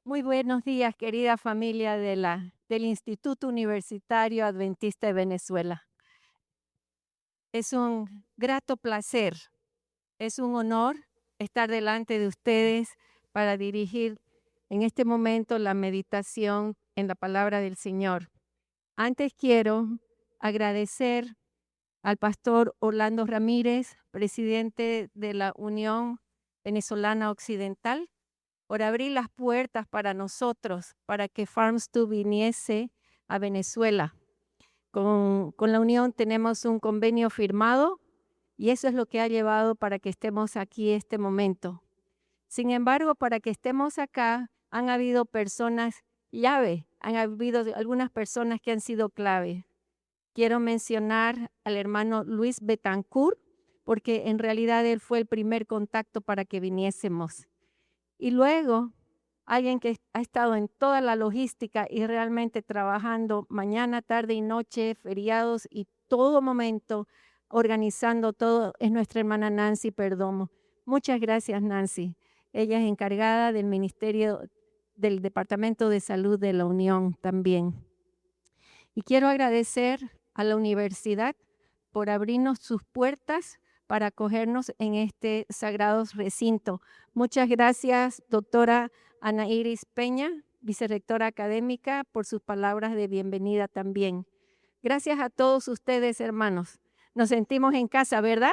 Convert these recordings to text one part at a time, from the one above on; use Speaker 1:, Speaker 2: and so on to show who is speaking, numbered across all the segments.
Speaker 1: Muy buenos días, querida familia del Instituto Universitario Adventista de Venezuela. Es un grato placer, es un honor estar delante de ustedes para dirigir en este momento la meditación en la palabra del Señor. Antes quiero agradecer al pastor Orlando Ramírez, presidente de la Unión Venezolana Occidental, por abrir las puertas para nosotros, para que Farms2 viniese a Venezuela. Con la Unión tenemos un convenio firmado y eso es lo que ha llevado para que estemos aquí este momento. Sin embargo, para que estemos acá, han habido personas llave, han habido algunas personas que han sido clave. Quiero mencionar al hermano Luis Betancourt, porque en realidad él fue el primer contacto para que viniésemos. Y luego, alguien que ha estado en toda la logística y realmente trabajando mañana, tarde y noche, feriados y todo momento, organizando todo, es nuestra hermana Nancy Perdomo. Muchas gracias, Nancy. Ella es encargada del Ministerio del Departamento de Salud de la Unión también. Y quiero agradecer a la universidad por abrirnos sus puertas para acogernos en este sagrado recinto. Muchas gracias, doctora Ana Iris Peña, vicerrectora académica, por sus palabras de bienvenida también. Gracias a todos ustedes, hermanos. Nos sentimos en casa, ¿verdad?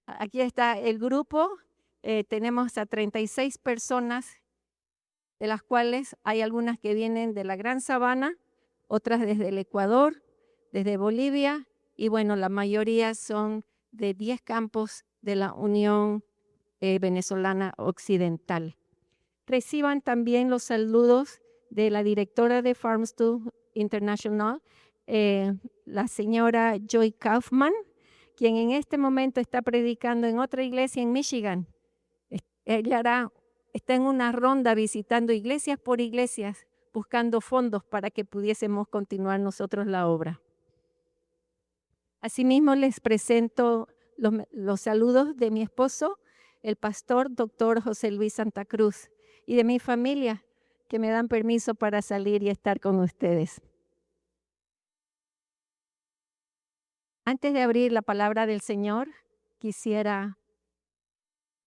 Speaker 1: Aquí está el grupo. Tenemos a 36 personas, de las cuales hay algunas que vienen de la Gran Sabana, otras desde el Ecuador, desde Bolivia, y bueno, la mayoría son de 10 campos de la Unión Venezolana Occidental. Reciban también los saludos de la directora de Farms2 International, la señora Joy Kaufman, quien en este momento está predicando en otra iglesia en Michigan. Ella está en una ronda visitando iglesias por iglesias, buscando fondos para que pudiésemos continuar nosotros la obra. Asimismo, les presento los saludos de mi esposo, el pastor doctor José Luis Santa Cruz, y de mi familia, que me dan permiso para salir y estar con ustedes. Antes de abrir la palabra del Señor, quisiera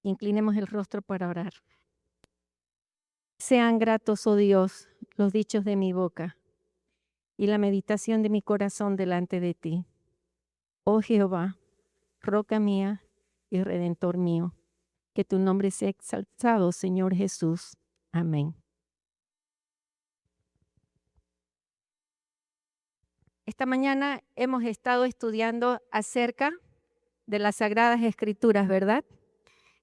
Speaker 1: inclinemos el rostro para orar. Sean gratos, oh Dios, los dichos de mi boca y la meditación de mi corazón delante de ti. Oh Jehová, roca mía y redentor mío, que tu nombre sea exaltado, Señor Jesús. Amén. Esta mañana hemos estado estudiando acerca de las Sagradas Escrituras, ¿verdad?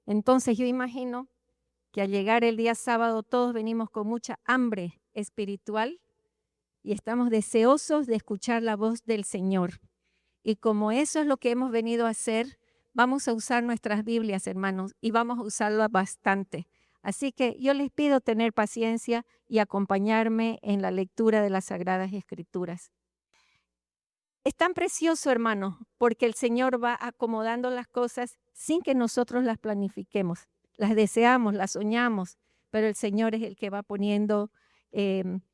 Speaker 1: Entonces yo imagino que al llegar el día sábado todos venimos con mucha hambre espiritual y estamos deseosos de escuchar la voz del Señor. Y como eso es lo que hemos venido a hacer, vamos a usar nuestras Biblias, hermanos, y vamos a usarlas bastante. Así que yo les pido tener paciencia y acompañarme en la lectura de las Sagradas Escrituras. Es tan precioso, hermano, porque el Señor va acomodando las cosas sin que nosotros las planifiquemos. Las deseamos, las soñamos, pero el Señor es el que va poniendo,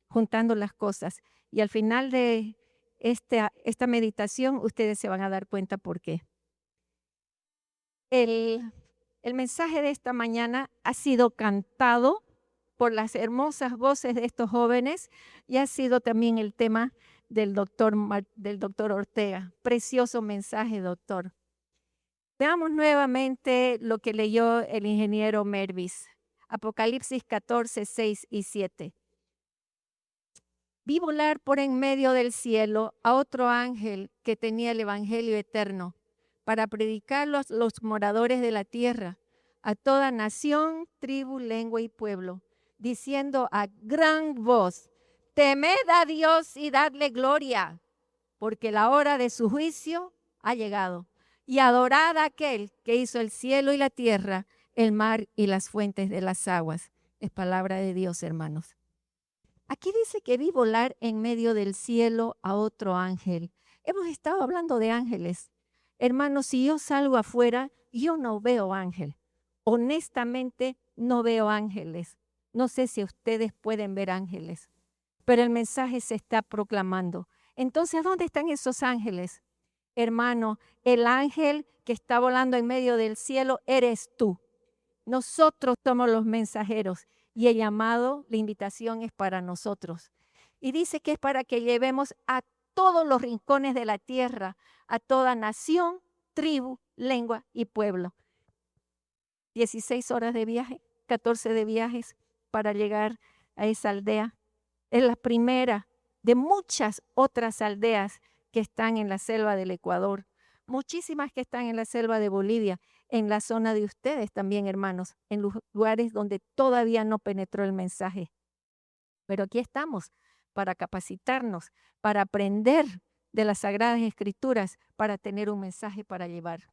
Speaker 1: juntando las cosas. Y al final de esta meditación, ustedes se van a dar cuenta por qué. El mensaje de esta mañana ha sido cantado por las hermosas voces de estos jóvenes y ha sido también el tema del doctor Ortega. Precioso mensaje, doctor. Veamos nuevamente lo que leyó el ingeniero Mervis. Apocalipsis 14, 6 y 7. Vi volar por en medio del cielo a otro ángel que tenía el evangelio eterno para predicarlo a los moradores de la tierra, a toda nación, tribu, lengua y pueblo, diciendo a gran voz: temed a Dios y dadle gloria, porque la hora de su juicio ha llegado. Y adorad a aquel que hizo el cielo y la tierra, el mar y las fuentes de las aguas. Es palabra de Dios, hermanos. Aquí dice que vi volar en medio del cielo a otro ángel. Hemos estado hablando de ángeles. Hermanos, si yo salgo afuera, yo no veo ángel. Honestamente, no veo ángeles. No sé si ustedes pueden ver ángeles, pero el mensaje se está proclamando. Entonces, ¿dónde están esos ángeles? Hermano, el ángel que está volando en medio del cielo eres tú. Nosotros somos los mensajeros y el llamado, la invitación es para nosotros. Y dice que es para que llevemos a todos los rincones de la tierra, a toda nación, tribu, lengua y pueblo. 16 horas de viaje, 14 de viajes para llegar a esa aldea. Es la primera de muchas otras aldeas que están en la selva del Ecuador, muchísimas que están en la selva de Bolivia, en la zona de ustedes también, hermanos, en lugares donde todavía no penetró el mensaje. Pero aquí estamos para capacitarnos, para aprender de las Sagradas Escrituras, para tener un mensaje para llevar.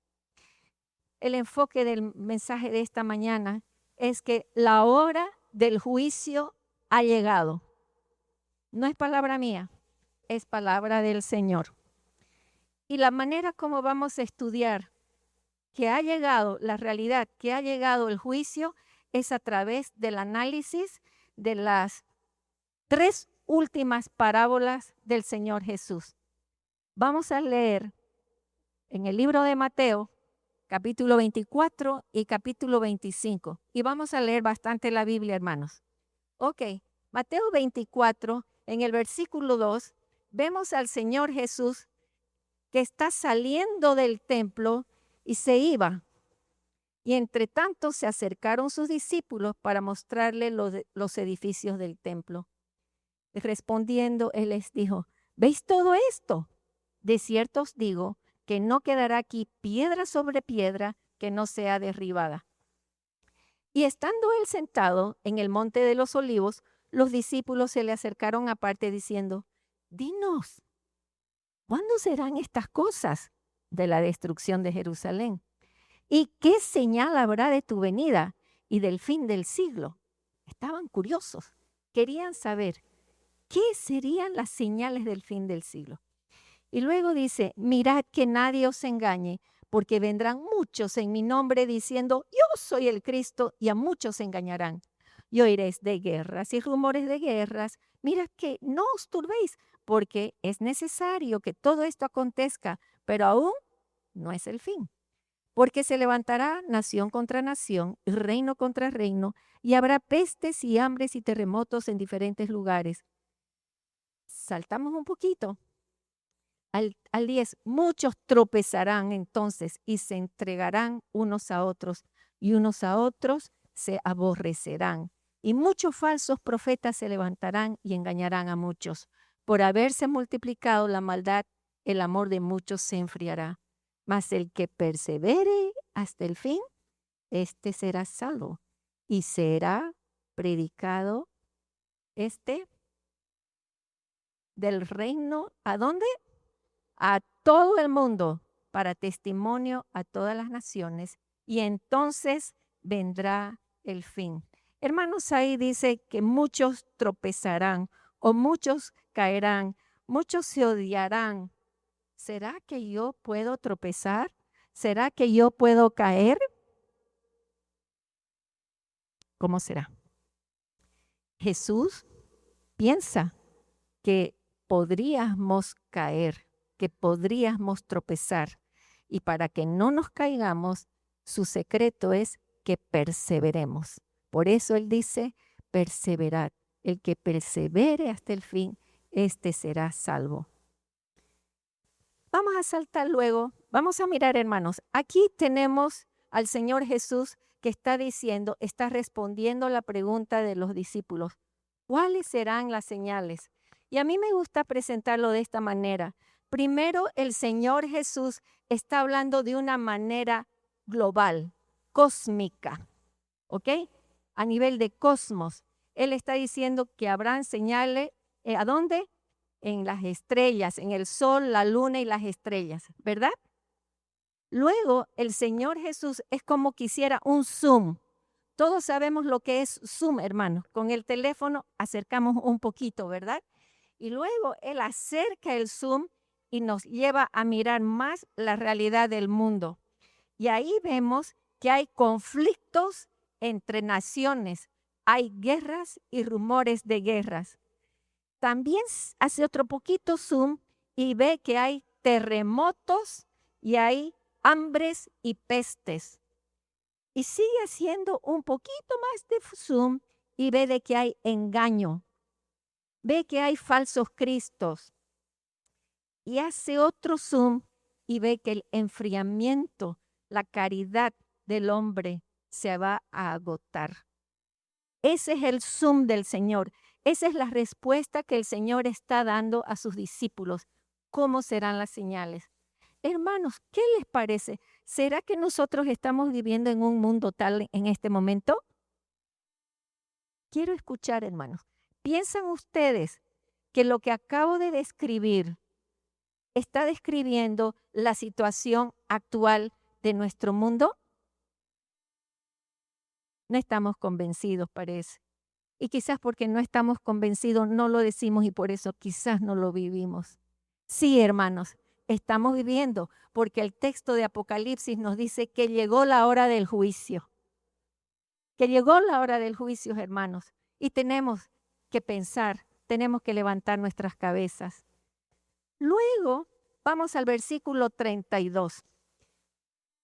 Speaker 1: El enfoque del mensaje de esta mañana es que la hora del juicio ha llegado. No es palabra mía, es palabra del Señor. Y la manera como vamos a estudiar que ha llegado la realidad, que ha llegado el juicio, es a través del análisis de las 3 últimas parábolas del Señor Jesús. Vamos a leer en el libro de Mateo, capítulo 24 y capítulo 25. Y vamos a leer bastante la Biblia, hermanos. Ok, Mateo 24, en el versículo 2, vemos al Señor Jesús que está saliendo del templo y se iba. Y entre tanto se acercaron sus discípulos para mostrarle los edificios del templo. Respondiendo, él les dijo, ¿veis todo esto? De cierto os digo que no quedará aquí piedra sobre piedra que no sea derribada. Y estando él sentado en el monte de los olivos, los discípulos se le acercaron aparte diciendo, dinos, ¿cuándo serán estas cosas de la destrucción de Jerusalén? ¿Y qué señal habrá de tu venida y del fin del siglo? Estaban curiosos, querían saber qué serían las señales del fin del siglo. Y luego dice, mirad que nadie os engañe, porque vendrán muchos en mi nombre diciendo, yo soy el Cristo, y a muchos engañarán. Y oiréis de guerras y rumores de guerras. Mirad que no os turbéis, porque es necesario que todo esto acontezca, pero aún no es el fin. Porque se levantará nación contra nación, reino contra reino, y habrá pestes y hambres y terremotos en diferentes lugares. Saltamos un poquito. Al 10, muchos tropezarán entonces y se entregarán unos a otros se aborrecerán. Y muchos falsos profetas se levantarán y engañarán a muchos. Por haberse multiplicado la maldad, el amor de muchos se enfriará. Mas el que persevere hasta el fin, este será salvo. Y será predicado del reino, ¿a dónde? A todo el mundo, para testimonio a todas las naciones, y entonces vendrá el fin. Hermanos, ahí dice que muchos tropezarán o muchos caerán, muchos se odiarán. ¿Será que yo puedo tropezar? ¿Será que yo puedo caer? ¿Cómo será? Jesús piensa que podríamos caer, que podríamos tropezar. Y para que no nos caigamos, su secreto es que perseveremos. Por eso él dice, perseverad. El que persevere hasta el fin, este será salvo. Vamos a saltar luego, vamos a mirar, hermanos. Aquí tenemos al Señor Jesús que está diciendo, está respondiendo la pregunta de los discípulos. ¿Cuáles serán las señales? Y a mí me gusta presentarlo de esta manera. Primero, el Señor Jesús está hablando de una manera global, cósmica, ¿ok? A nivel de cosmos. Él está diciendo que habrán señales, ¿a dónde? En las estrellas, en el sol, la luna y las estrellas, ¿verdad? Luego, el Señor Jesús es como quisiera un zoom. Todos sabemos lo que es zoom, hermanos. Con el teléfono acercamos un poquito, ¿verdad? Y luego Él acerca el zoom y nos lleva a mirar más la realidad del mundo. Y ahí vemos que hay conflictos entre naciones, hay guerras y rumores de guerras. También hace otro poquito zoom y ve que hay terremotos y hay hambres y pestes. Y sigue haciendo un poquito más de zoom y ve de que hay engaño. Ve que hay falsos cristos. Y hace otro zoom y ve que el enfriamiento, la caridad del hombre se va a agotar. Ese es el zoom del Señor. Esa es la respuesta que el Señor está dando a sus discípulos. ¿Cómo serán las señales? Hermanos, ¿qué les parece? ¿Será que nosotros estamos viviendo en un mundo tal en este momento? Quiero escuchar, hermanos. ¿Piensan ustedes que lo que acabo de describir está describiendo la situación actual de nuestro mundo? No estamos convencidos, parece. Y quizás porque no estamos convencidos no lo decimos y por eso quizás no lo vivimos. Sí, hermanos, estamos viviendo porque el texto de Apocalipsis nos dice que llegó la hora del juicio. Que llegó la hora del juicio, hermanos. Y tenemos que pensar, tenemos que levantar nuestras cabezas. Luego, vamos al versículo 32.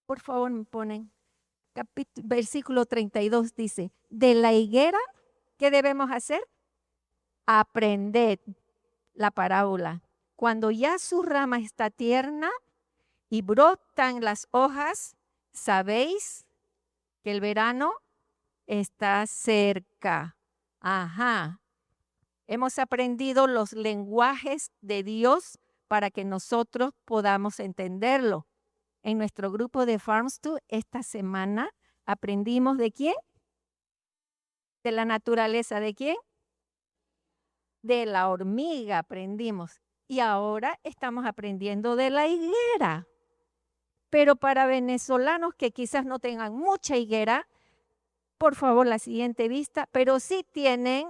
Speaker 1: Por favor, me ponen. Versículo 32 dice, de la higuera, ¿qué debemos hacer? Aprended la parábola. Cuando ya su rama está tierna y brotan las hojas, sabéis que el verano está cerca. Ajá. Hemos aprendido los lenguajes de Dios para que nosotros podamos entenderlo. En nuestro grupo de Farms2 esta semana aprendimos ¿de quién? De la naturaleza. ¿De quién? De la hormiga aprendimos. Y ahora estamos aprendiendo de la higuera. Pero para venezolanos que quizás no tengan mucha higuera, por favor, la siguiente vista, pero sí tienen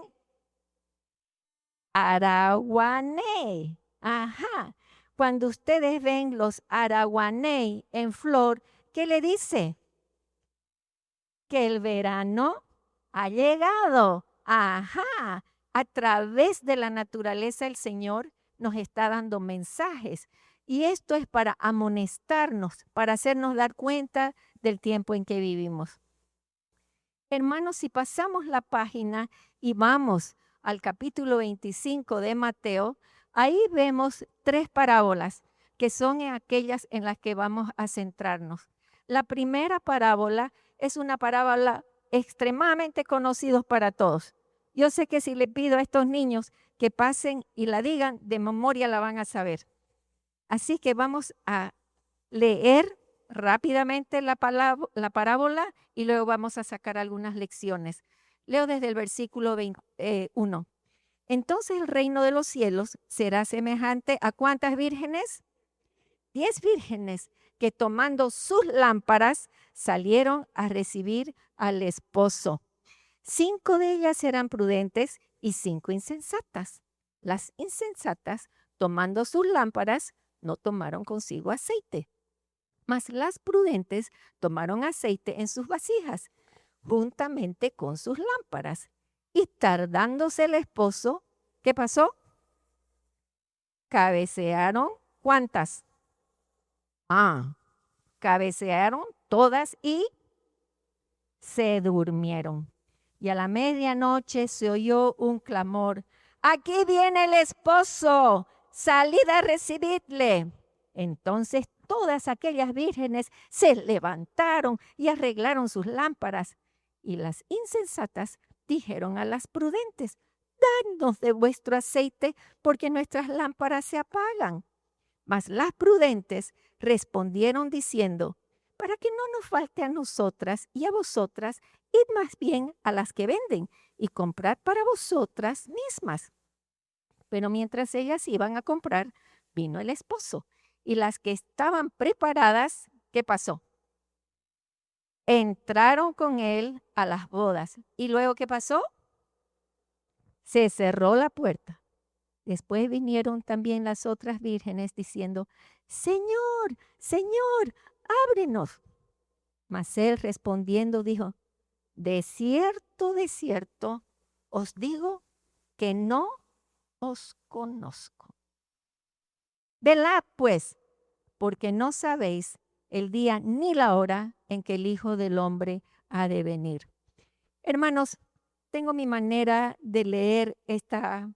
Speaker 1: araguané. Ajá. Cuando ustedes ven los araguané en flor, ¿qué le dice? Que el verano ha llegado. Ajá. A través de la naturaleza el Señor nos está dando mensajes. Y esto es para amonestarnos, para hacernos dar cuenta del tiempo en que vivimos. Hermanos, si pasamos la página y vamos al capítulo 25 de Mateo, ahí vemos 3 parábolas que son aquellas en las que vamos a centrarnos. La primera parábola es una parábola extremadamente conocida para todos. Yo sé que si le pido a estos niños que pasen y la digan, de memoria la van a saber. Así que vamos a leer rápidamente la parábola y luego vamos a sacar algunas lecciones. Leo desde el versículo 1. Entonces el reino de los cielos será semejante a ¿cuántas vírgenes? 10 vírgenes que tomando sus lámparas salieron a recibir al esposo. 5 de ellas eran prudentes y 5 insensatas. Las insensatas, tomando sus lámparas, no tomaron consigo aceite. Mas las prudentes tomaron aceite en sus vasijas, juntamente con sus lámparas. Y tardándose el esposo, ¿qué pasó? Cabecearon, ¿cuántas? Cabecearon todas y se durmieron. Y a la medianoche se oyó un clamor. ¡Aquí viene el esposo! ¡Salid a recibirle! Entonces todas aquellas vírgenes se levantaron y arreglaron sus lámparas. Y las insensatas dijeron a las prudentes, dadnos de vuestro aceite, porque nuestras lámparas se apagan. Mas las prudentes respondieron diciendo, para que no nos falte a nosotras y a vosotras, id más bien a las que venden y comprad para vosotras mismas. Pero mientras ellas iban a comprar, vino el esposo. Y las que estaban preparadas, ¿qué pasó? Entraron con él a las bodas. ¿Y luego qué pasó? Se cerró la puerta. Después vinieron también las otras vírgenes diciendo, Señor, Señor, ábrenos. Mas él respondiendo dijo, de cierto, os digo que no os conozco. Velad, pues, porque no sabéis el día ni la hora en que el Hijo del Hombre ha de venir. Hermanos, tengo mi manera de leer esta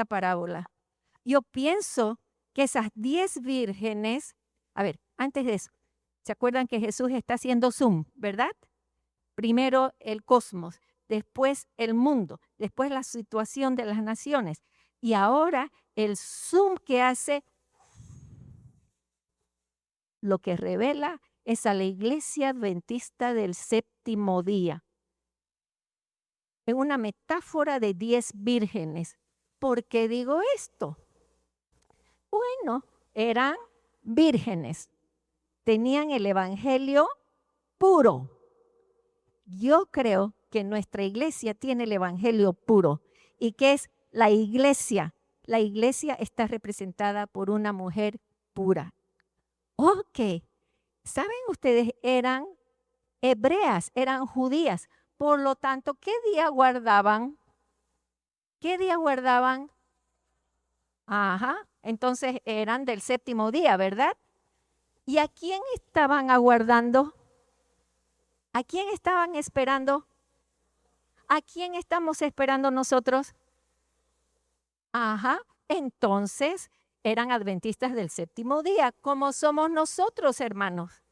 Speaker 1: parábola. Yo pienso que esas 10 vírgenes, a ver, antes de eso, ¿se acuerdan que Jesús está haciendo zoom, verdad? Primero el cosmos, después el mundo, después la situación de las naciones. Y ahora el zoom que hace, lo que revela es a la iglesia adventista del séptimo día. Es una metáfora de 10 vírgenes. ¿Por qué digo esto? Bueno, eran vírgenes, tenían el evangelio puro. Yo creo que nuestra iglesia tiene el evangelio puro. ¿Y qué es la iglesia? La iglesia está representada por una mujer pura. Ok, ¿saben ustedes? Eran hebreas, eran judías. Por lo tanto, ¿qué día guardaban? ¿Qué día guardaban? Ajá, entonces eran del séptimo día, ¿verdad? ¿Y a quién estaban aguardando? ¿A quién estaban esperando? ¿A quién estamos esperando nosotros? Ajá, entonces eran adventistas del séptimo día, como somos nosotros, hermanos.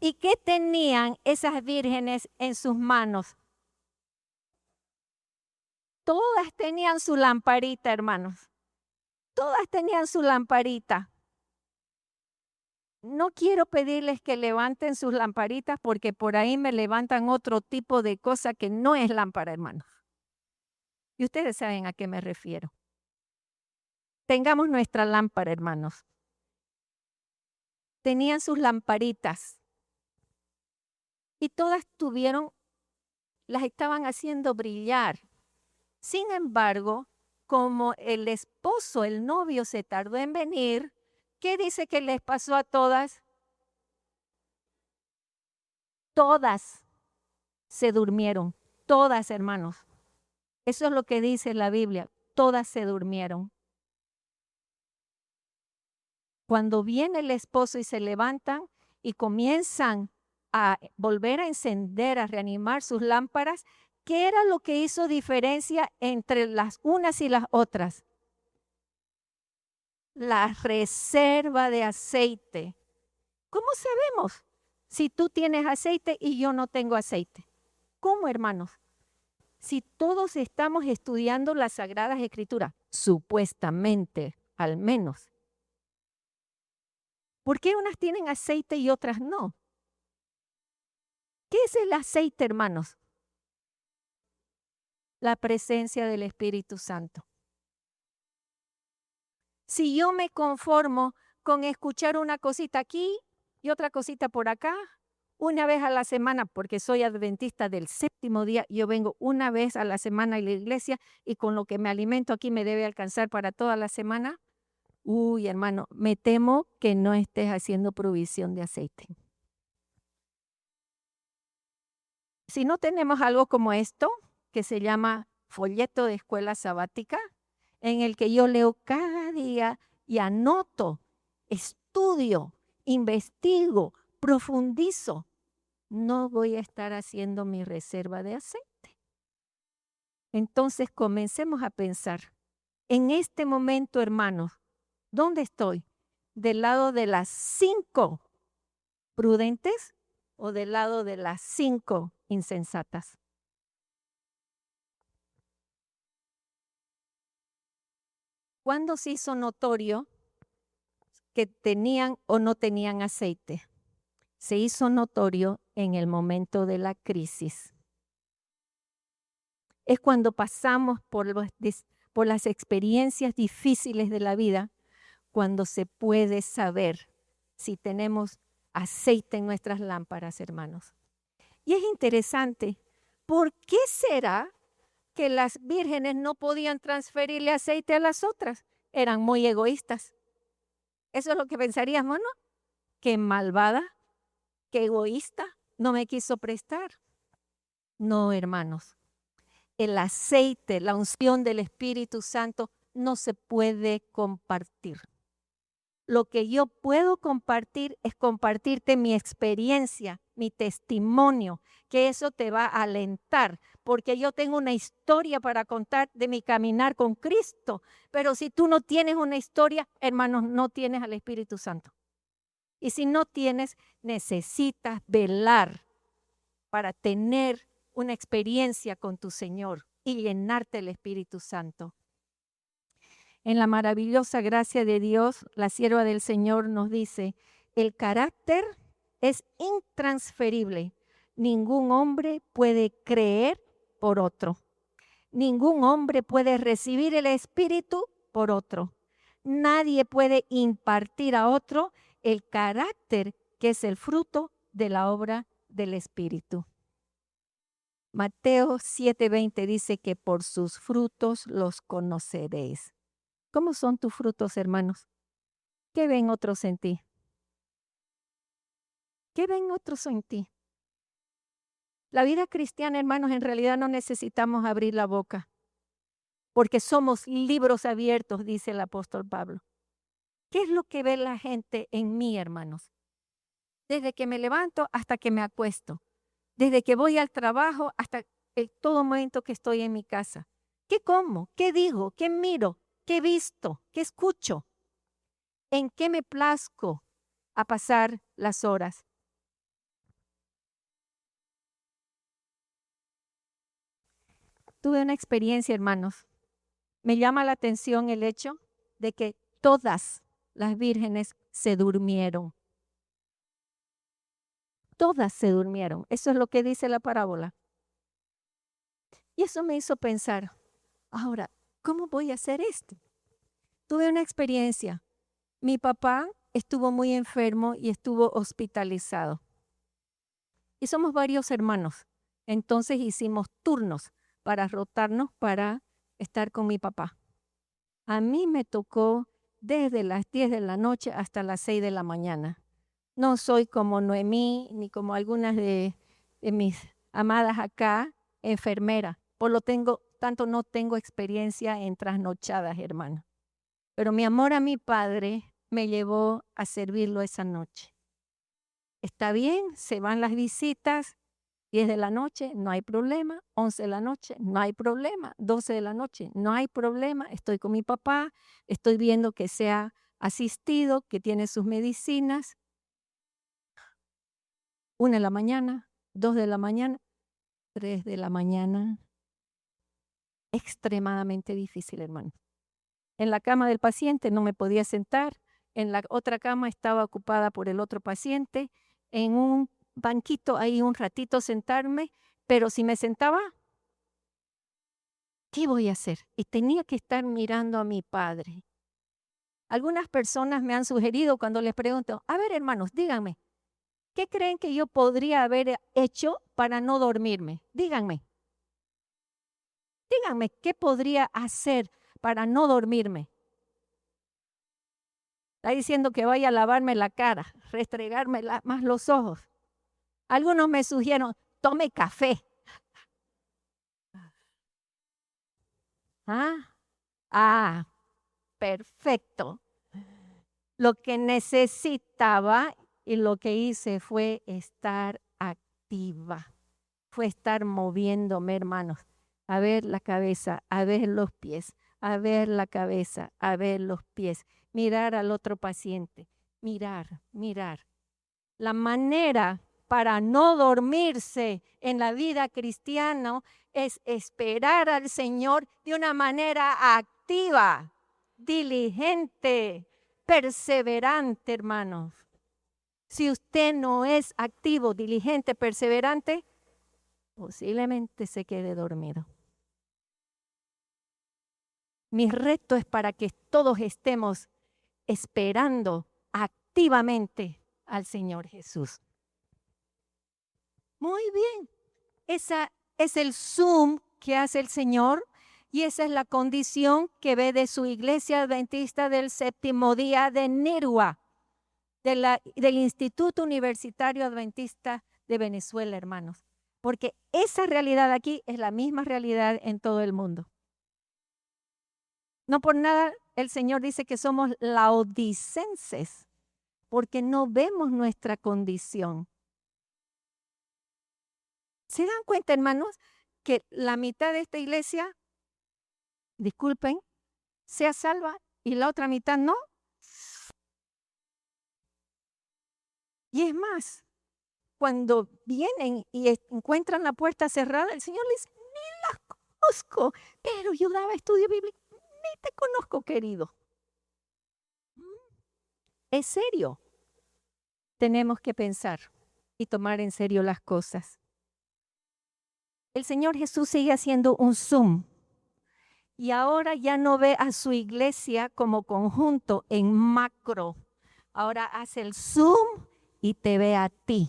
Speaker 1: ¿Y qué tenían esas vírgenes en sus manos? Todas tenían su lamparita, hermanos. Todas tenían su lamparita. No quiero pedirles que levanten sus lamparitas porque por ahí me levantan otro tipo de cosa que no es lámpara, hermanos. Y ustedes saben a qué me refiero. Tengamos nuestra lámpara, hermanos. Tenían sus lamparitas y todas las estaban haciendo brillar. Sin embargo, como el esposo, el novio se tardó en venir, ¿qué dice que les pasó a todas? Todas se durmieron, todas, hermanos. Eso es lo que dice la Biblia, todas se durmieron. Cuando viene el esposo y se levantan y comienzan a volver a encender, a reanimar sus lámparas, ¿qué era lo que hizo diferencia entre las unas y las otras? La reserva de aceite. ¿Cómo sabemos si tú tienes aceite y yo no tengo aceite? ¿Cómo, hermanos? Si todos estamos estudiando las Sagradas Escrituras, supuestamente, al menos, ¿por qué unas tienen aceite y otras no? ¿Qué es el aceite, hermanos? La presencia del Espíritu Santo. Si yo me conformo con escuchar una cosita aquí y otra cosita por acá, una vez a la semana, porque soy adventista del séptimo día, yo vengo una vez a la semana a la iglesia y con lo que me alimento aquí me debe alcanzar para toda la semana. Uy, hermano, me temo que no estés haciendo provisión de aceite. Si no tenemos algo como esto, que se llama folleto de escuela sabática, en el que yo leo cada día y anoto, estudio, investigo, profundizo, no voy a estar haciendo mi reserva de aceite. Entonces comencemos a pensar, en este momento, hermanos, ¿dónde estoy? ¿Del lado de las 5 prudentes o del lado de las 5 insensatas? ¿Cuándo se hizo notorio que tenían o no tenían aceite? Se hizo notorio en el momento de la crisis. Es cuando pasamos por las experiencias difíciles de la vida, cuando se puede saber si tenemos aceite en nuestras lámparas, hermanos. Y es interesante, ¿por qué será que las vírgenes no podían transferirle aceite a las otras? Eran muy egoístas. Eso es lo que pensaríamos, ¿no? Qué malvada, qué egoísta, no me quiso prestar. No, hermanos. El aceite, la unción del Espíritu Santo no se puede compartir. Lo que yo puedo compartir es compartirte mi experiencia, mi testimonio, que eso te va a alentar, porque yo tengo una historia para contar de mi caminar con Cristo. Pero si tú no tienes una historia, hermanos, no tienes al Espíritu Santo. Y si no tienes, necesitas velar para tener una experiencia con tu Señor y llenarte del Espíritu Santo. En la maravillosa gracia de Dios, la sierva del Señor nos dice, el carácter es intransferible. Ningún hombre puede creer por otro. Ningún hombre puede recibir el Espíritu por otro. Nadie puede impartir a otro el carácter que es el fruto de la obra del Espíritu. Mateo 7:20 dice que por sus frutos los conoceréis. ¿Cómo son tus frutos, hermanos? ¿Qué ven otros en ti? ¿Qué ven otros en ti? La vida cristiana, hermanos, en realidad no necesitamos abrir la boca, porque somos libros abiertos, dice el apóstol Pablo. ¿Qué es lo que ve la gente en mí, hermanos? Desde que me levanto hasta que me acuesto, desde que voy al trabajo hasta todo momento que estoy en mi casa. ¿Qué como? ¿Qué digo? ¿Qué miro? ¿Qué he visto? ¿Qué escucho? ¿En qué me plazco a pasar las horas? Tuve una experiencia, hermanos. Me llama la atención el hecho de que todas las vírgenes se durmieron. Todas se durmieron. Eso es lo que dice la parábola. Y eso me hizo pensar, ahora, ¿cómo voy a hacer esto? Tuve una experiencia. Mi papá estuvo muy enfermo y estuvo hospitalizado. Y somos varios hermanos. Entonces hicimos turnos para rotarnos para estar con mi papá. A mí me tocó desde las 10 de la noche hasta las 6 de la mañana. No soy como Noemí ni como algunas de mis amadas acá, enfermera. Tanto no tengo experiencia en trasnochadas, hermano. Pero mi amor a mi padre me llevó a servirlo esa noche. Está bien, se van las visitas, 10 de la noche, no hay problema, 11 de la noche, no hay problema, 12 de la noche, no hay problema, estoy con mi papá, estoy viendo que sea asistido, que tiene sus medicinas. 1 de la mañana, 2 de la mañana, 3 de la mañana. Extremadamente difícil, hermano. En la cama del paciente no me podía sentar, en la otra cama estaba ocupada por el otro paciente, en un banquito ahí un ratito sentarme, pero si me sentaba, ¿qué voy a hacer? Y tenía que estar mirando a mi padre. Algunas personas me han sugerido cuando les pregunto, a ver hermanos, díganme, ¿qué creen que yo podría haber hecho para no dormirme? Díganme, ¿qué podría hacer para no dormirme? Está diciendo que vaya a lavarme la cara, restregarme más los ojos. Algunos me sugirieron, tome café. Ah, perfecto. Lo que necesitaba y lo que hice fue estar activa, fue estar moviéndome, hermanos, a ver la cabeza, a ver los pies, a ver la cabeza, a ver los pies, mirar al otro paciente, mirar. La manera para no dormirse en la vida cristiana es esperar al Señor de una manera activa, diligente, perseverante, hermanos. Si usted no es activo, diligente, perseverante, posiblemente se quede dormido. Mi reto es para que todos estemos esperando activamente al Señor Jesús. Muy bien, esa es el zoom que hace el Señor y esa es la condición que ve de su iglesia adventista del séptimo día de Nirua, del Instituto Universitario Adventista de Venezuela, hermanos. Porque esa realidad aquí es la misma realidad en todo el mundo. No por nada el Señor dice que somos laodicenses, porque no vemos nuestra condición. ¿Se dan cuenta, hermanos, que la mitad de esta iglesia, disculpen, sea salva y la otra mitad no? Y es más, cuando vienen y encuentran la puerta cerrada, el Señor les dice, ni las conozco, pero yo daba estudio bíblico, ni te conozco, querido. Es serio. Tenemos que pensar y tomar en serio las cosas. El Señor Jesús sigue haciendo un zoom y ahora ya no ve a su iglesia como conjunto en macro. Ahora hace el zoom y te ve a ti.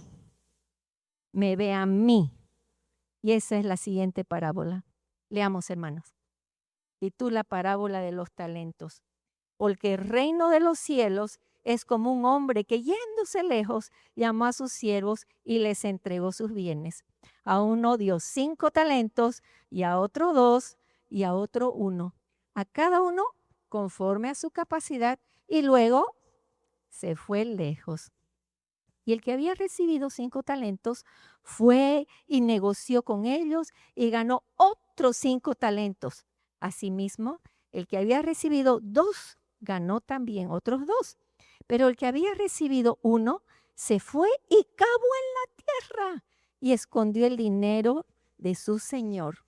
Speaker 1: Me ve a mí. Y esa es la siguiente parábola. Leamos, hermanos. Y tú la parábola de los talentos. Porque el reino de los cielos es como un hombre que yéndose lejos llamó a sus siervos y les entregó sus bienes. A uno dio 5 talentos y a otro 2 y a otro 1. A cada uno conforme a su capacidad y luego se fue lejos. Y el que había recibido 5 talentos fue y negoció con ellos y ganó otros 5 talentos. Asimismo, el que había recibido 2 ganó también otros 2. Pero el que había recibido 1 se fue y cavó en la tierra y escondió el dinero de su señor.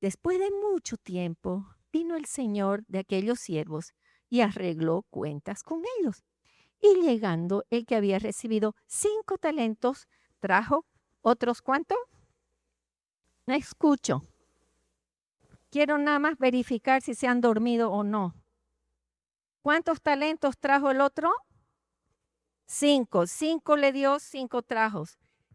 Speaker 1: Después de mucho tiempo, vino el señor de aquellos siervos y arregló cuentas con ellos. Y llegando el que había recibido 5 talentos, trajo otros ¿cuánto? No escucho. Quiero nada más verificar si se han dormido o no. ¿Cuántos talentos trajo el otro? 5. 5 le dio, 5 trajo.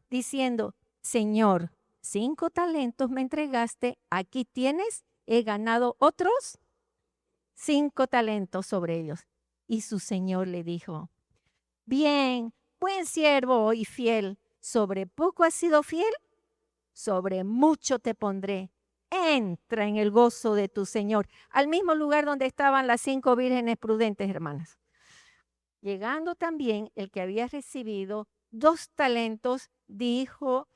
Speaker 1: Diciendo, Señor, 5 talentos me entregaste, aquí tienes, he ganado otros 5 talentos sobre ellos. Y su señor le dijo, bien, buen siervo y fiel, sobre poco has sido fiel, sobre mucho te pondré. Entra en el gozo de tu Señor. Al mismo lugar donde estaban las 5 vírgenes prudentes, hermanas. Llegando también el que había recibido 2 talentos, dijo,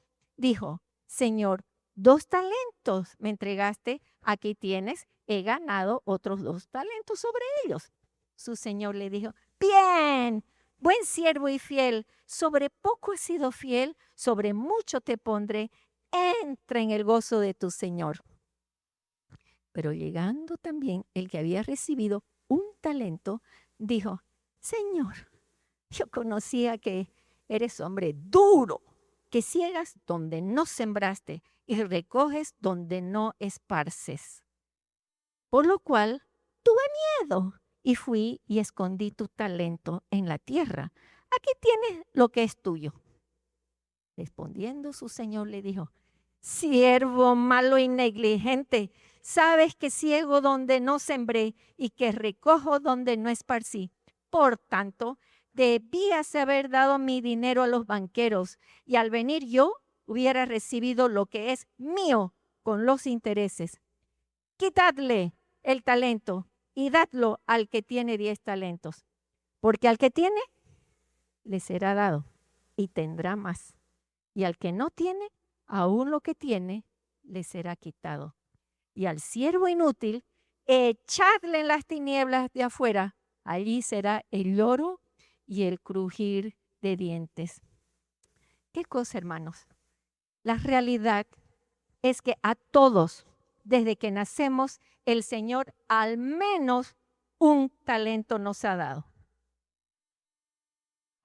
Speaker 1: Señor, 2 talentos me entregaste, aquí tienes, he ganado otros 2 talentos sobre ellos. Su Señor le dijo, bien, buen siervo y fiel, sobre poco has sido fiel, sobre mucho te pondré, entra en el gozo de tu Señor. Pero llegando también el que había recibido 1 talento, dijo, Señor, yo conocía que eres hombre duro, que ciegas donde no sembraste y recoges donde no esparces. Por lo cual tuve miedo y fui y escondí tu talento en la tierra. Aquí tienes lo que es tuyo. Respondiendo su señor le dijo, siervo malo y negligente, sabes que ciego donde no sembré y que recojo donde no esparcí. Por tanto, debías haber dado mi dinero a los banqueros y al venir yo hubiera recibido lo que es mío con los intereses. Quitadle el talento y dadlo al que tiene 10 talentos, porque al que tiene le será dado y tendrá más. Y al que no tiene, aún lo que tiene le será quitado. Y al siervo inútil, echadle en las tinieblas de afuera. Allí será el lloro y el crujir de dientes. ¿Qué cosa, hermanos? La realidad es que a todos, desde que nacemos, el Señor al menos un talento nos ha dado.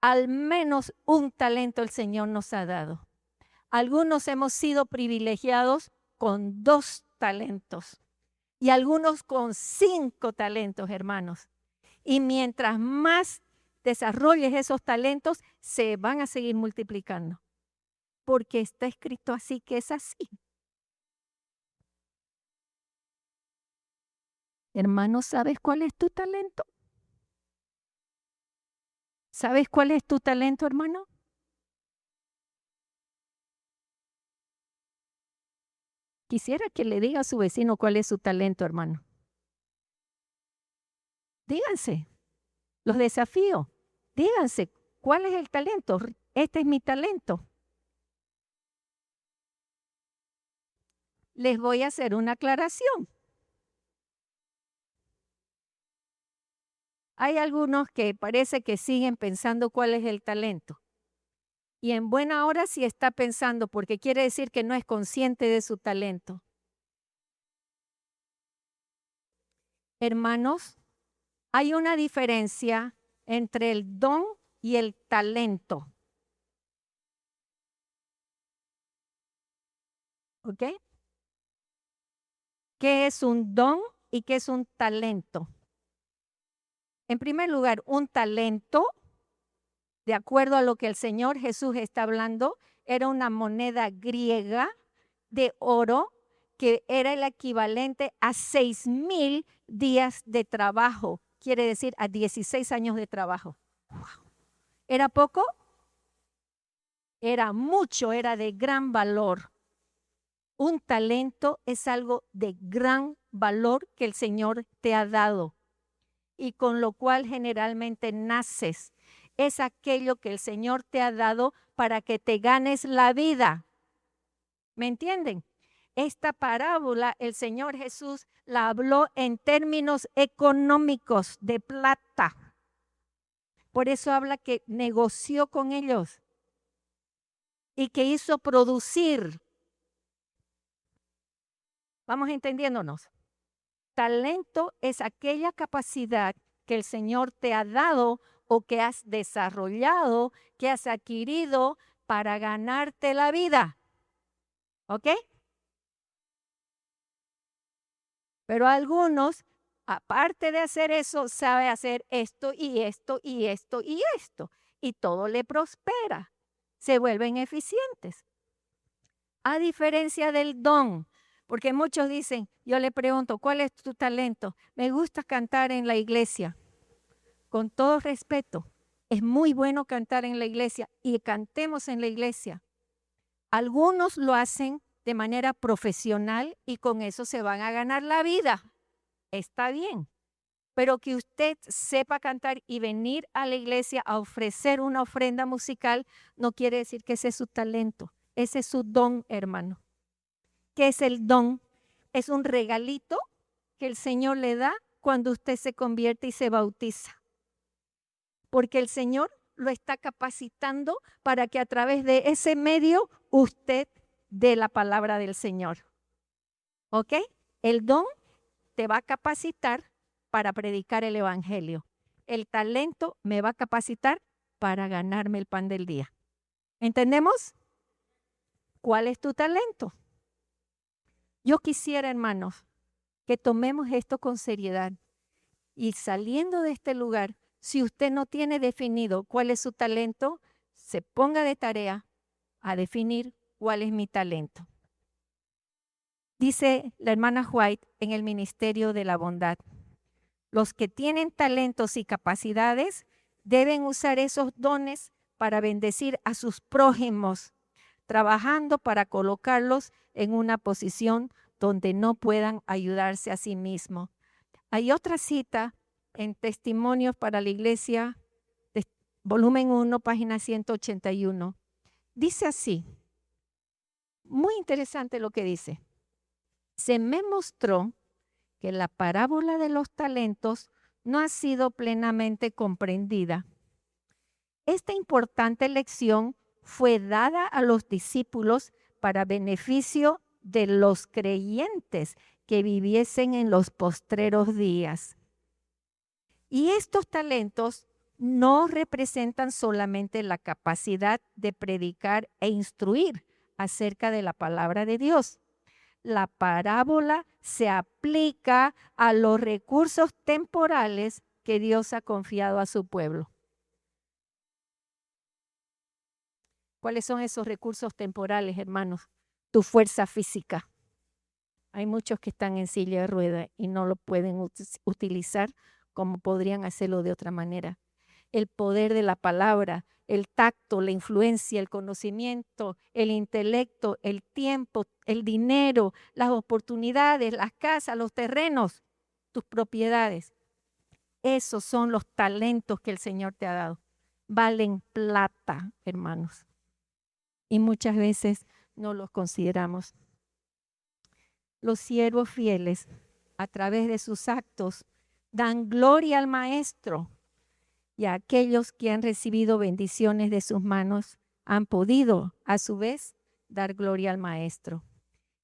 Speaker 1: Al menos un talento el Señor nos ha dado. Algunos hemos sido privilegiados con 2 talentos y algunos con 5 talentos, hermanos. Y mientras más desarrolles esos talentos, se van a seguir multiplicando. Porque está escrito así que es así. Hermano, ¿sabes cuál es tu talento? ¿Sabes cuál es tu talento, hermano? Quisiera que le diga a su vecino cuál es su talento, hermano. Díganse, los desafío. Díganse, ¿cuál es el talento? Este es mi talento. Les voy a hacer una aclaración. Hay algunos que parece que siguen pensando cuál es el talento. Y en buena hora sí está pensando, porque quiere decir que no es consciente de su talento. Hermanos, hay una diferencia entre el don y el talento. ¿Ok? ¿Qué es un don y qué es un talento? En primer lugar, un talento, de acuerdo a lo que el Señor Jesús está hablando, era una moneda griega de oro que era el equivalente a 6,000 días de trabajo, quiere decir a 16 años de trabajo. ¿Era poco? Era mucho, era de gran valor. Un talento es algo de gran valor que el Señor te ha dado y con lo cual generalmente naces. Es aquello que el Señor te ha dado para que te ganes la vida. ¿Me entienden? Esta parábola el Señor Jesús la habló en términos económicos de plata. Por eso habla que negoció con ellos y que hizo producir. Vamos entendiéndonos. Talento es aquella capacidad que el Señor te ha dado o que has desarrollado, que has adquirido para ganarte la vida. ¿Ok? Pero algunos, aparte de hacer eso, sabe hacer esto y esto y esto y esto. Y todo le prospera. Se vuelven eficientes. A diferencia del don, porque muchos dicen, yo le pregunto, ¿cuál es tu talento? Me gusta cantar en la iglesia. Con todo respeto, es muy bueno cantar en la iglesia y cantemos en la iglesia. Algunos lo hacen de manera profesional y con eso se van a ganar la vida. Está bien, pero que usted sepa cantar y venir a la iglesia a ofrecer una ofrenda musical no quiere decir que ese es su talento. Ese es su don, hermano. ¿Qué es el don? Es un regalito que el Señor le da cuando usted se convierte y se bautiza. Porque el Señor lo está capacitando para que a través de ese medio usted dé la palabra del Señor. ¿Ok? El don te va a capacitar para predicar el evangelio. El talento me va a capacitar para ganarme el pan del día. ¿Entendemos? ¿Cuál es tu talento? Yo quisiera, hermanos, que tomemos esto con seriedad y saliendo de este lugar, si usted no tiene definido cuál es su talento, se ponga de tarea a definir cuál es mi talento. Dice la hermana White en el Ministerio de la Bondad, los que tienen talentos y capacidades deben usar esos dones para bendecir a sus prójimos, trabajando para colocarlos en una posición donde no puedan ayudarse a sí mismos. Hay otra cita en Testimonios para la Iglesia, volumen 1, página 181. Dice así, muy interesante lo que dice. Se me mostró que la parábola de los talentos no ha sido plenamente comprendida. Esta importante lección fue dada a los discípulos para beneficio de los creyentes que viviesen en los postreros días. Y estos talentos no representan solamente la capacidad de predicar e instruir acerca de la palabra de Dios. La parábola se aplica a los recursos temporales que Dios ha confiado a su pueblo. ¿Cuáles son esos recursos temporales, hermanos? Tu fuerza física. Hay muchos que están en silla de ruedas y no lo pueden utilizar como podrían hacerlo de otra manera. el poder de la palabra, el tacto, la influencia, el conocimiento, el intelecto, el tiempo, el dinero, las oportunidades, las casas, los terrenos, tus propiedades. Esos son los talentos que el Señor te ha dado. Valen plata, hermanos. Y muchas veces no los consideramos. Los siervos fieles, a través de sus actos, dan gloria al Maestro, y a aquellos que han recibido bendiciones de sus manos han podido, a su vez, dar gloria al Maestro.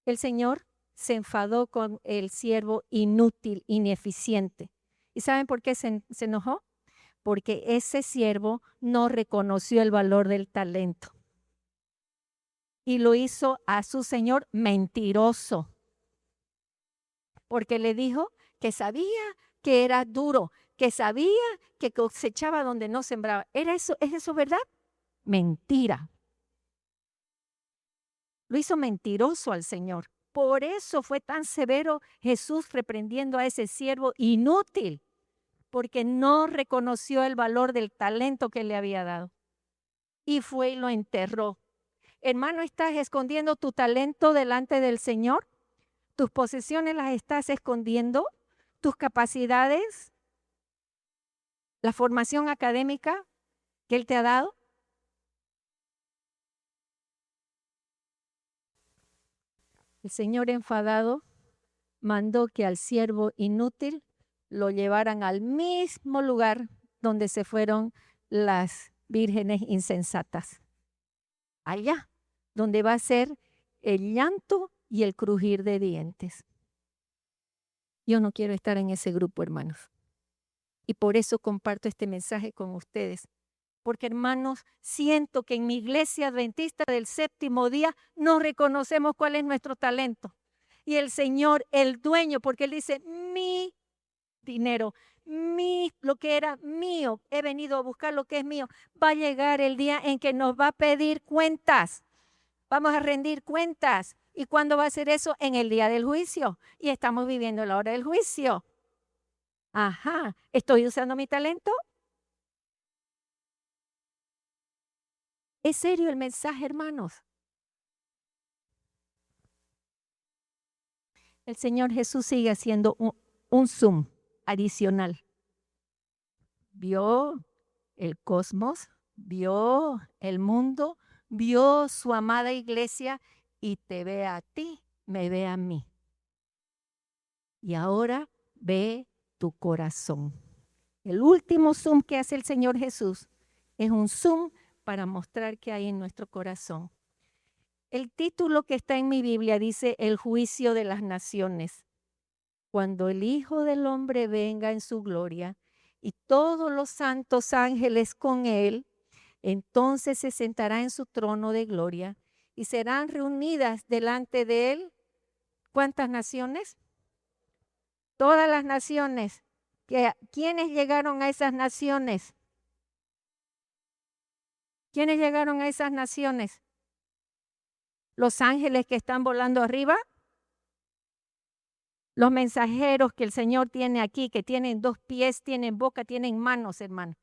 Speaker 1: El Señor se enfadó con el siervo inútil, ineficiente. ¿Y saben por qué se enojó? Porque ese siervo no reconoció el valor del talento y lo hizo a su Señor mentiroso, porque le dijo que sabía que era duro, que sabía que cosechaba donde no sembraba. ¿Es eso verdad? Mentira. Lo hizo mentiroso al Señor. Por eso fue tan severo Jesús reprendiendo a ese siervo inútil, porque no reconoció el valor del talento que le había dado. Y fue y lo enterró. Hermano, ¿estás escondiendo tu talento delante del Señor? ¿Tus posesiones las estás escondiendo? ¿Tus capacidades? ¿La formación académica que Él te ha dado? El Señor enfadado mandó que al siervo inútil lo llevaran al mismo lugar donde se fueron las vírgenes insensatas. Allá, donde va a ser el llanto y el crujir de dientes. Yo no quiero estar en ese grupo, hermanos. Y por eso comparto este mensaje con ustedes. Porque, hermanos, siento que en mi iglesia adventista del séptimo día no reconocemos cuál es nuestro talento. Y el Señor, el dueño, porque Él dice, mi dinero, lo que era mío, he venido a buscar lo que es mío. Va a llegar el día en que nos va a pedir cuentas. Vamos a rendir cuentas. ¿Y cuándo va a ser eso? En el día del juicio. Y estamos viviendo la hora del juicio. Ajá, ¿estoy usando mi talento? ¿Es serio el mensaje, hermanos? El Señor Jesús sigue haciendo un zoom adicional. Vio el cosmos, vio el mundo, vio su amada iglesia y te ve a ti, me ve a mí. Y ahora ve tu corazón. El último zoom que hace el Señor Jesús es un zoom para mostrar qué hay en nuestro corazón. El título que está en mi Biblia dice El juicio de las naciones. Cuando el Hijo del Hombre venga en su gloria y todos los santos ángeles con él, entonces se sentará en su trono de gloria y serán reunidas delante de él. ¿Cuántas naciones? Todas las naciones. ¿Quiénes llegaron a esas naciones? ¿Quiénes llegaron a esas naciones? Los ángeles que están volando arriba. Los mensajeros que el Señor tiene aquí, que tienen 2 pies, tienen boca, tienen manos, hermano.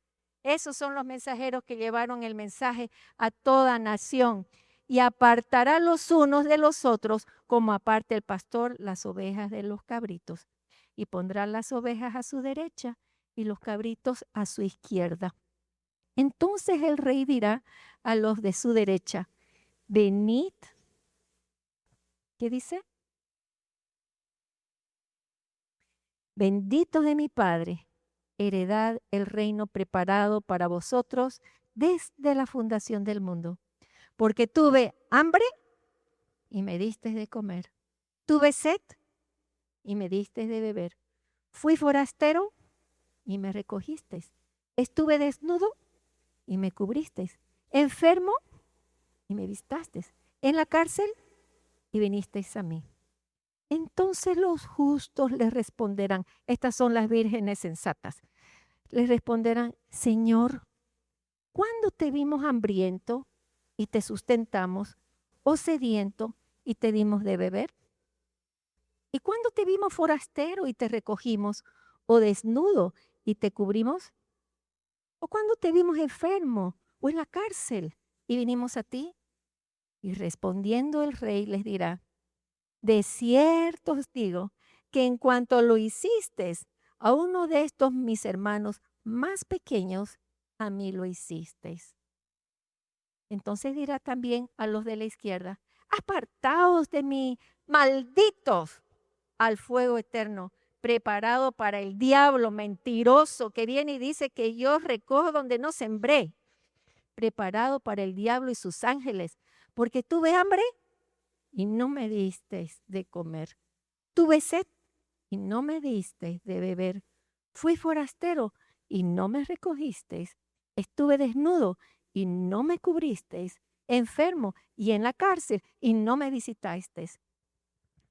Speaker 1: Esos son los mensajeros que llevaron el mensaje a toda nación. Y apartará los unos de los otros, como aparte el pastor las ovejas de los cabritos. Y pondrá las ovejas a su derecha y los cabritos a su izquierda. Entonces el rey dirá a los de su derecha, venid. ¿Qué dice? Bendito de mi Padre, heredad el reino preparado para vosotros desde la fundación del mundo. Porque tuve hambre y me diste de comer. Tuve sed y me diste de beber. Fui forastero y me recogisteis. Estuve desnudo y me cubristeis. Enfermo y me vistasteis. En la cárcel y vinisteis a mí. Entonces los justos les responderán, estas son las vírgenes sensatas, les responderán, Señor, ¿cuándo te vimos hambriento y te sustentamos, o sediento y te dimos de beber? ¿Y cuándo te vimos forastero y te recogimos, o desnudo y te cubrimos? ¿O cuándo te vimos enfermo o en la cárcel y vinimos a ti? Y respondiendo el rey les dirá, de cierto os digo que en cuanto lo hiciste a uno de estos mis hermanos más pequeños, a mí lo hicisteis. Entonces dirá también a los de la izquierda, apartaos de mí, malditos, al fuego eterno, preparado para el diablo mentiroso que viene y dice que yo recojo donde no sembré, preparado para el diablo y sus ángeles, porque tuve hambre y no me disteis de comer, tuve sed y no me disteis de beber, fui forastero y no me recogisteis, estuve desnudo y no me cubristeis, enfermo y en la cárcel y no me visitasteis.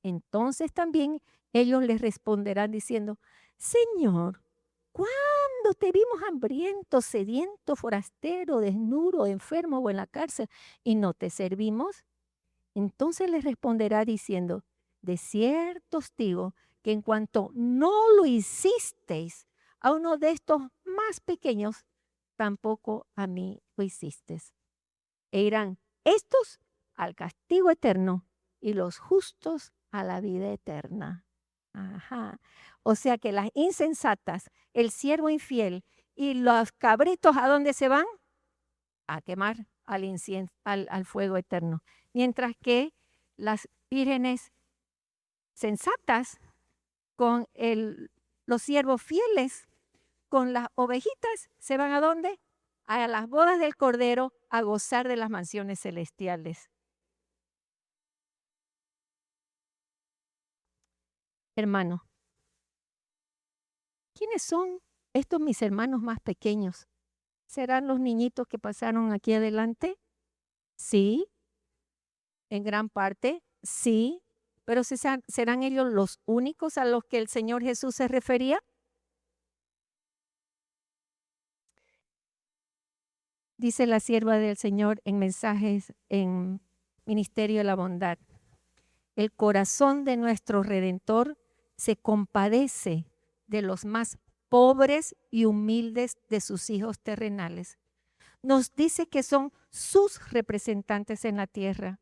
Speaker 1: Entonces también ellos les responderán diciendo, Señor, ¿cuándo te vimos hambriento, sediento, forastero, desnudo, enfermo o en la cárcel y no te servimos? Entonces les responderá diciendo, de cierto os digo que en cuanto no lo hicisteis a uno de estos más pequeños, tampoco a mí lo hicisteis. E irán estos al castigo eterno y los justos a la vida eterna. Ajá. O sea que las insensatas, el siervo infiel y los cabritos, ¿a dónde se van? A quemar al fuego eterno. Mientras que las vírgenes sensatas con los siervos fieles, con las ovejitas, ¿se van a dónde? A las bodas del Cordero a gozar de las mansiones celestiales. Hermano, ¿quiénes son estos mis hermanos más pequeños? ¿Serán los niñitos que pasaron aquí adelante? Sí, en gran parte, sí, pero ¿serán ellos los únicos a los que el Señor Jesús se refería? Dice la sierva del Señor en mensajes en Ministerio de la Bondad. El corazón de nuestro Redentor se compadece de los más pobres y humildes de sus hijos terrenales. Nos dice que son sus representantes en la tierra.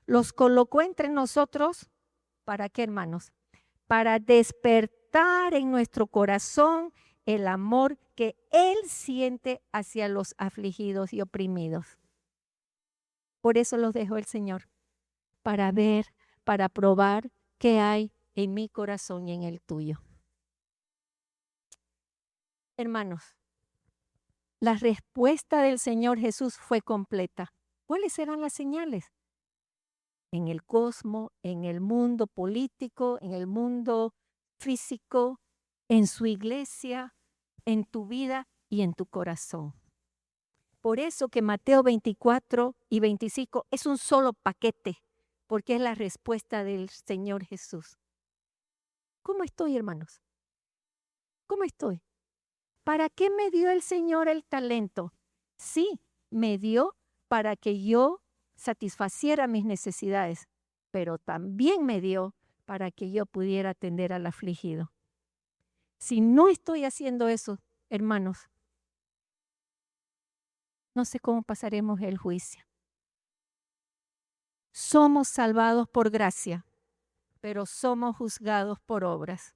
Speaker 1: Los colocó entre nosotros, ¿para qué, hermanos? Para despertar en nuestro corazón el amor que Él siente hacia los afligidos y oprimidos. Por eso los dejó el Señor, para ver, para probar qué hay en mi corazón y en el tuyo. Hermanos, la respuesta del Señor Jesús fue completa. ¿Cuáles eran las señales? En el cosmos, en el mundo político, en el mundo físico, en su iglesia, en tu vida y en tu corazón. Por eso que Mateo 24 y 25 es un solo paquete, porque es la respuesta del Señor Jesús. ¿Cómo estoy, hermanos? ¿Cómo estoy? ¿Para qué me dio el Señor el talento? Sí, me dio para que yo satisfaciera mis necesidades, pero también me dio para que yo pudiera atender al afligido. Si no estoy haciendo eso, hermanos, no sé cómo pasaremos el juicio. Somos salvados por gracia, pero somos juzgados por obras.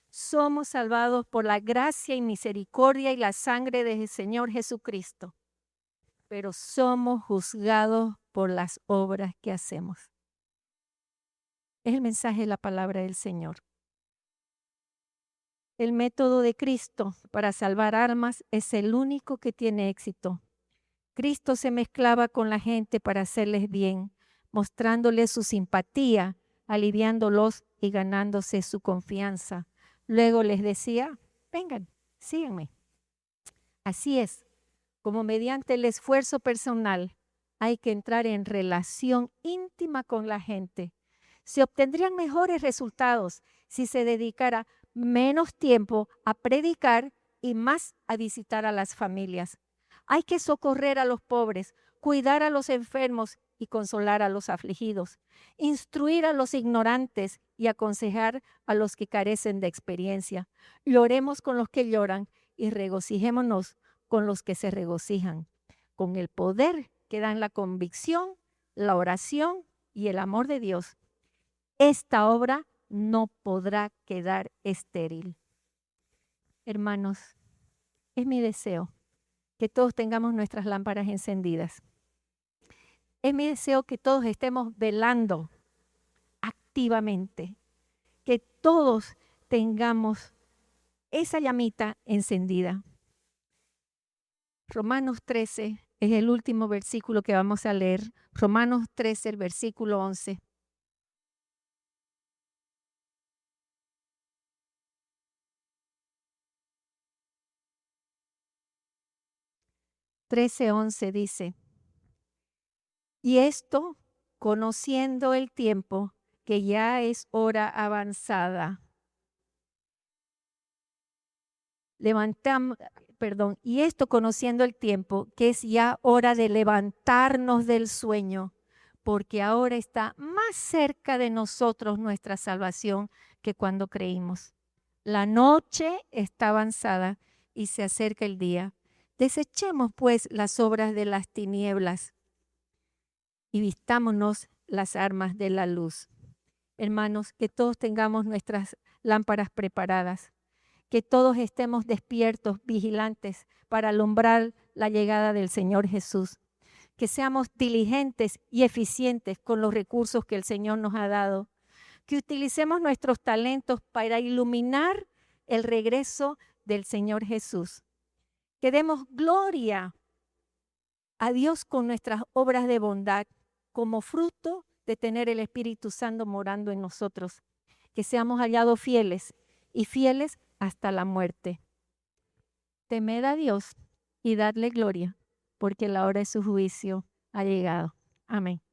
Speaker 1: Somos salvados por la gracia y misericordia y la sangre del Señor Jesucristo, pero somos juzgados por las obras que hacemos. Es el mensaje de la palabra del Señor. El método de Cristo para salvar almas es el único que tiene éxito. Cristo se mezclaba con la gente para hacerles bien, mostrándoles su simpatía, aliviándolos y ganándose su confianza. Luego les decía, vengan, síganme. Así es, como mediante el esfuerzo personal hay que entrar en relación íntima con la gente. Se obtendrían mejores resultados si se dedicara menos tiempo a predicar y más a visitar a las familias. Hay que socorrer a los pobres, cuidar a los enfermos y consolar a los afligidos, instruir a los ignorantes y aconsejar a los que carecen de experiencia. Lloremos con los que lloran y regocijémonos con los que se regocijan, con el poder que dan la convicción, la oración y el amor de Dios. Esta obra no podrá quedar estéril. Hermanos, es mi deseo que todos tengamos nuestras lámparas encendidas. Es mi deseo que todos estemos velando activamente, que todos tengamos esa llamita encendida. Romanos 13 es el último versículo que vamos a leer. Romanos 13, el versículo 11. 13:11 dice, y esto conociendo el tiempo, que ya es hora avanzada. Y esto conociendo el tiempo, que es ya hora de levantarnos del sueño, porque ahora está más cerca de nosotros nuestra salvación que cuando creímos. La noche está avanzada y se acerca el día. Desechemos pues las obras de las tinieblas y vistámonos las armas de la luz. Hermanos, que todos tengamos nuestras lámparas preparadas, que todos estemos despiertos, vigilantes para alumbrar la llegada del Señor Jesús, que seamos diligentes y eficientes con los recursos que el Señor nos ha dado, que utilicemos nuestros talentos para iluminar el regreso del Señor Jesús, que demos gloria a Dios con nuestras obras de bondad como fruto de tener el Espíritu Santo morando en nosotros, que seamos hallados fieles y fieles hasta la muerte. Temed a Dios y dadle gloria, porque la hora de su juicio ha llegado. Amén.